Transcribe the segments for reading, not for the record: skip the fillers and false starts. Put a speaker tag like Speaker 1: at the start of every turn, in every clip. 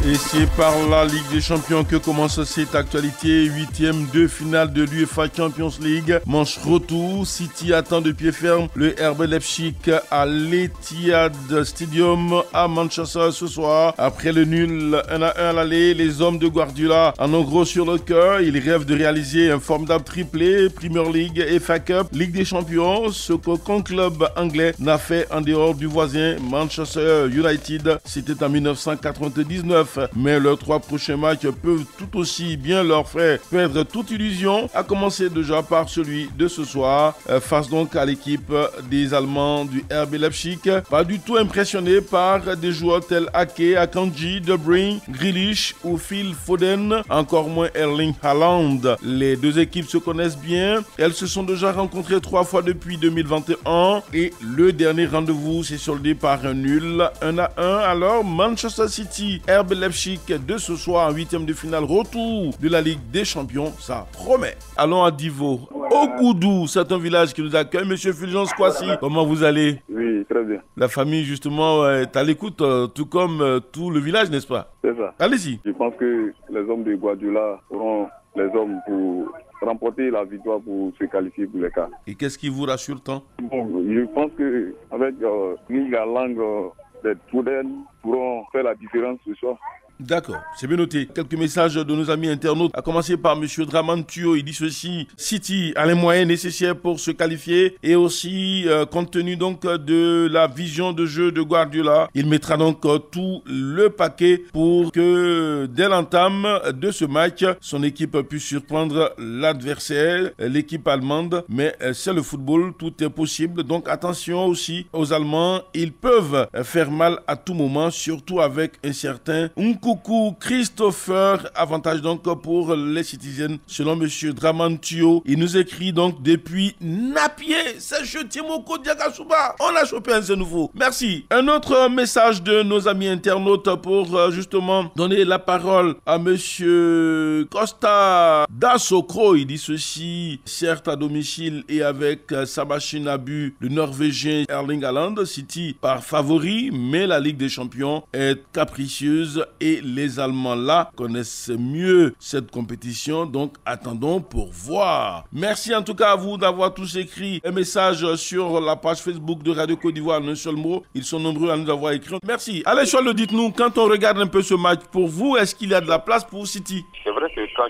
Speaker 1: Et c'est par la Ligue des Champions que commence cette actualité. 8e de finale de l'UEFA Champions League. Manche retour. City attend de pied ferme le RB Leipzig à l'Etihad Stadium à Manchester ce soir. Après le nul 1-1 à l'aller, les hommes de Guardiola en ont gros sur le cœur. Ils rêvent de réaliser un formidable triplé. Premier League, FA Cup, Ligue des Champions. Ce qu'aucun club anglais n'a fait en dehors du voisin Manchester United. C'était en 1999. Mais leurs 3 prochains matchs peuvent tout aussi bien leur faire perdre toute illusion, à commencer déjà par celui de ce soir, face donc à l'équipe des Allemands du RB Leipzig. Pas du tout impressionné par des joueurs tels Ake, Akanji, De Bruyne, Grealish ou Phil Foden, encore moins Erling Haaland. Les deux équipes se connaissent bien, elles se sont déjà rencontrées 3 fois depuis 2021 et le dernier rendez-vous s'est soldé par un nul 1-1. Alors Manchester City, RB Leipzig de ce soir en 8e de finale, retour de la Ligue des Champions, ça promet. Allons à Divo, au Goudou, c'est un village qui nous accueille. Monsieur Fulgence Kwasi, comment vous allez?
Speaker 2: Oui, très bien.
Speaker 1: La famille justement est à l'écoute, tout comme tout le village, n'est-ce pas?
Speaker 2: C'est ça.
Speaker 1: Allez-y.
Speaker 2: Je pense que les hommes de Guardiola seront les hommes pour remporter la victoire pour se qualifier pour les quarts.
Speaker 1: Et qu'est-ce qui vous rassure tant?
Speaker 2: Bon, je pense qu'avec la langue des Foden pourront faire la différence ce soir.
Speaker 1: D'accord, c'est bien noté. Quelques messages de nos amis internautes, à commencer par M. Draman Tuyo. Il dit ceci: City a les moyens nécessaires pour se qualifier et aussi, compte tenu donc de la vision de jeu de Guardiola, il mettra donc tout le paquet pour que dès l'entame de ce match, son équipe puisse surprendre l'adversaire, l'équipe allemande. Mais c'est le football, tout est possible. Donc attention aussi aux Allemands, ils peuvent faire mal à tout moment, surtout avec un certain Coucou Christopher, avantage donc pour les Citizens selon monsieur Dramantio. Il nous écrit donc depuis Napier, c'est Timoko Diagasuba. On a chopé un nouveau. Merci. Un autre message de nos amis internautes pour justement donner la parole à monsieur Costa Dasokro. Il dit ceci: certes à domicile et avec sa machine à but, le Norvégien Erling Haaland, City par favori, mais la Ligue des Champions est capricieuse et les Allemands là connaissent mieux cette compétition, donc attendons pour voir. Merci en tout cas à vous d'avoir tous écrit un message sur la page Facebook de Radio Côte d'Ivoire en un seul mot. Ils sont nombreux à nous avoir écrit. Merci. Allez Charles, dites-nous, quand on regarde un peu ce match, pour vous, est-ce qu'il y a de la place pour City?
Speaker 3: C'est vrai que quand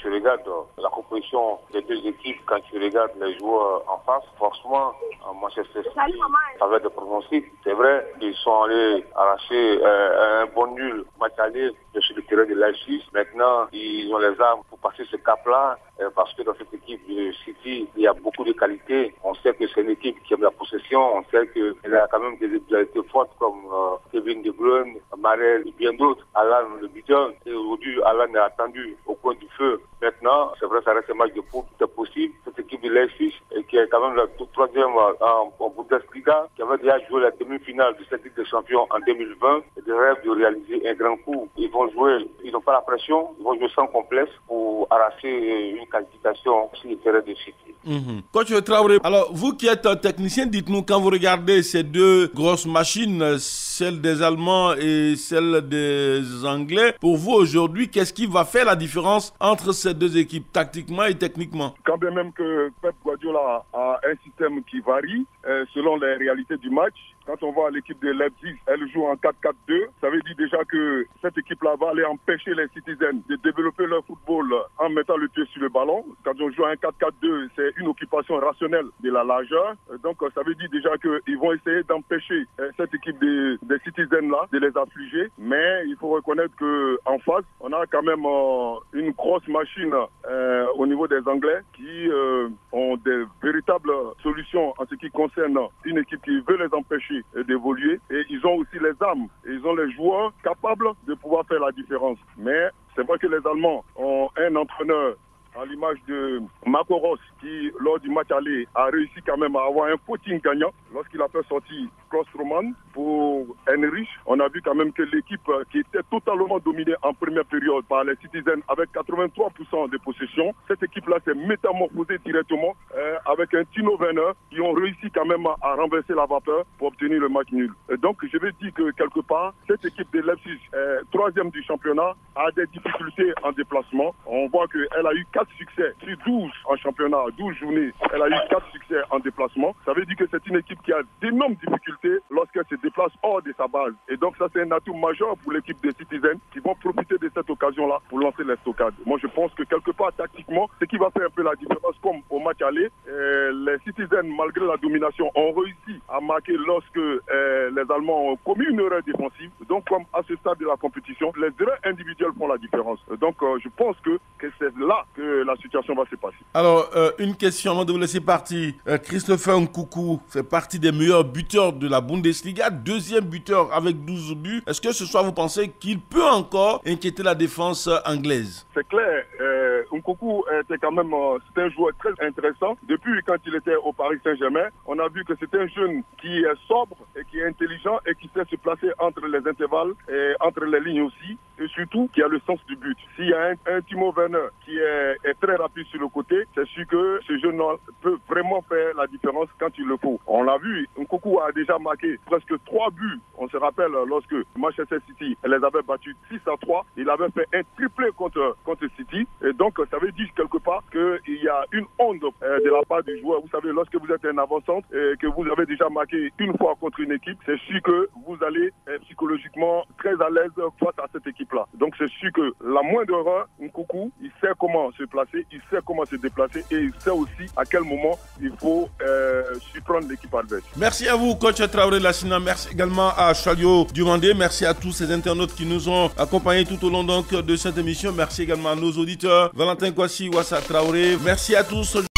Speaker 3: tu regardes la composition des deux équipes, quand tu regardes les joueurs en face, franchement, Manchester City avec des pronostics, c'est vrai qu'ils sont allés arracher un bon nul match aller sur le terrain de Leipzig. Maintenant, ils ont les armes pour passer ce cap-là, parce que dans cette équipe de City, il y a beaucoup de qualités. On sait que c'est une équipe qui aime la possession, on sait qu'elle a quand même des égalités fortes comme Kevin De Bruyne, Marel et bien d'autres, Alan le bidon. Et aujourd'hui, Alan est attendu au coin du feu. Maintenant, c'est vrai, ça reste un match de foot, tout est possible. Cette équipe de Leipzig, qui est quand même la troisième en Bundesliga, qui avait déjà joué la demi-finale de cette Ligue des Champions en 2020, et de rêve de réaliser un grand coup. Ils vont jouer, ils n'ont pas la pression, ils vont jouer sans complexe pour arracher une qualification sur le terrain de City.
Speaker 1: Coach Traoré, alors vous qui êtes un technicien, dites-nous, quand vous regardez ces deux grosses machines, celle des Allemands et celle des Anglais, pour vous aujourd'hui, qu'est-ce qui va faire la différence entre ces deux équipes, tactiquement et techniquement?
Speaker 2: Quand bien même que Pep Guardiola a un système qui varie selon les réalités du match, quand on voit l'équipe de Leipzig, elle joue en 4-4-2, ça veut dire déjà que cette équipe-là va aller empêcher les Citizens de développer leur football en mettant le pied sur le ballon. Quand on joue en 4-4-2, c'est une occupation rationnelle de la largeur. Donc ça veut dire déjà qu'ils vont essayer d'empêcher cette équipe des Citizens-là de les affliger. Mais il faut reconnaître qu'en face, on a quand même une grosse machine au niveau des Anglais qui ont des véritables solutions en ce qui concerne une équipe qui veut les empêcher d'évoluer, et ils ont aussi les armes et ils ont les joueurs capables de pouvoir faire la différence. Mais c'est vrai que les Allemands ont un entraîneur à l'image de Marco Rose qui qui, lors du match aller, a réussi quand même à avoir un footing gagnant lorsqu'il a fait sortir Klostroman pour Henrich. On a vu quand même que l'équipe qui était totalement dominée en première période par les Citizens avec 83% de possession, cette équipe-là s'est métamorphosée directement avec un Tino Werner qui ont réussi quand même à renverser la vapeur pour obtenir le match nul. Et donc je vais dire que quelque part, cette équipe de Leipzig, troisième du championnat, a des difficultés en déplacement. On voit qu'elle a eu 4 succès sur 12 en championnat, 12 journées. Elle a eu 4 succès en déplacement. Ça veut dire que c'est une équipe qui a d'énormes difficultés lorsqu'elle se déplace hors de sa base. Et donc ça, c'est un atout majeur pour l'équipe des Citizens qui vont profiter de cette occasion-là pour lancer les stockades. Moi, je pense que quelque part, tactiquement, ce qui va faire un peu la différence, comme au match aller, les Citizens, malgré la domination, ont réussi à marquer lorsque les Allemands ont commis une erreur défensive. Donc, comme à ce stade de la compétition, les erreurs individuelles font la différence. Donc, je pense que c'est là que la situation va se passer.
Speaker 1: Alors, une question avant de vous laisser partir. Christopher Nkunku fait partie des meilleurs buteurs de la Bundesliga, deuxième buteur avec 12 buts. Est-ce que ce soir, vous pensez qu'il peut encore inquiéter la défense anglaise?
Speaker 2: C'est clair. Nkunku était quand même c'est un joueur très intéressant. Depuis quand il était au Paris Saint-Germain, on a vu que c'est un jeune qui est sobre et qui est intelligent et qui sait se placer entre les intervalles et entre les lignes aussi. Et surtout, qui a le sens du but. S'il y a un Timo Werner qui est très rapide sur le côté, c'est sûr que ce jeune peut vraiment faire la différence quand il le faut. On l'a vu, Nkunku a déjà marqué presque 3 buts. On se rappelle lorsque Manchester City les avait battus 6-3. Il avait fait un triplé contre City. Et donc, ça veut dire quelque part qu'il y a une onde de la part du joueur. Vous savez, lorsque vous êtes un avant-centre et que vous avez déjà marqué une fois contre une équipe, c'est sûr que vous allez être psychologiquement très à l'aise face à cette équipe-là. Donc, c'est sûr que la moindre erreur, Nkunku, il sait comment se placer, il sait comment se déplacer et il sait aussi à quel moment il faut surprendre l'équipe adverse.
Speaker 1: Merci à vous, coach Traoré Lassina. Merci également à Chalio Dumandé. Merci à tous ces internautes qui nous ont accompagnés tout au long de cette émission. Merci également à nos auditeurs, Valentin Kwasi, Wassa Traoré. Merci à tous.